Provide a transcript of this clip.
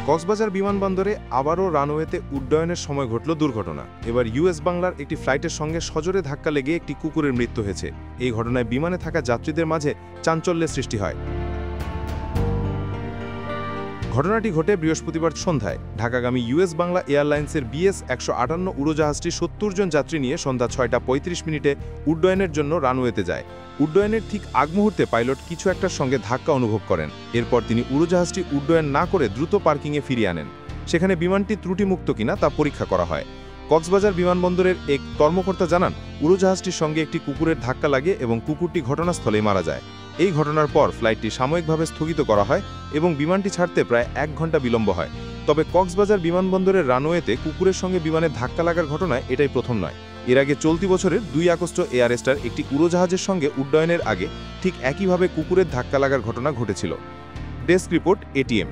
কক্সবাজার বিমানবন্দরে আবারও রানওয়েতে উড্ডয়নের সময় ঘটল দুর্ঘটনা। এবার ইউএস বাংলার একটি ফ্লাইটের সঙ্গে সজোরে ধাক্কা লেগে একটি কুকুরের মৃত্যু হয়েছে। এই ঘটনায় বিমানে থাকা যাত্রীদের মাঝে চাঞ্চল্যের সৃষ্টি হয়। ঘটনাটি ঘটে বৃহস্পতিবার সন্ধ্যায়। ঢাকাগামী ইউএস বাংলা এয়ারলাইন্সের BS-158 উড়োজাহাজটি ৭০ জন যাত্রী নিয়ে সন্ধ্যা ৬টা ৩৫ মিনিটে উড্ডয়নের জন্য রানওয়েতে যায়। উড্ডয়নের ঠিক আগ মুহূর্তে পাইলট কিছু একটার সঙ্গে ধাক্কা অনুভব করেন। এরপর তিনি উড়োজাহাজটি উড্ডয়ন না করে দ্রুত পার্কিংয়ে ফিরিয়ে আনেন। সেখানে বিমানটি ত্রুটিমুক্ত কিনা তা পরীক্ষা করা হয়। কক্সবাজার বিমানবন্দরের এক কর্মকর্তা জানান, উড়োজাহাজটির সঙ্গে একটি কুকুরের ধাক্কা লাগে এবং কুকুরটি ঘটনাস্থলেই মারা যায়। এই ঘটনার পর ফ্লাইটটি সাময়িকভাবে স্থগিত করা হয় এবং বিমানটি ছাড়তে প্রায় ১ ঘন্টা বিলম্ব হয়। তবে কক্সবাজার বিমানবন্দরের রানওয়েতে কুকুরের সঙ্গে বিমানের ধাক্কা লাগার ঘটনায় এটাই প্রথম নয়। এর আগে চলতি বছরের ২ আগস্ট এয়ারস্টার একটি উড়োজাহাজের সঙ্গে উড্ডয়নের আগে ঠিক একইভাবে কুকুরের ধাক্কা লাগার ঘটনা ঘটেছিল। Desk report, ATM।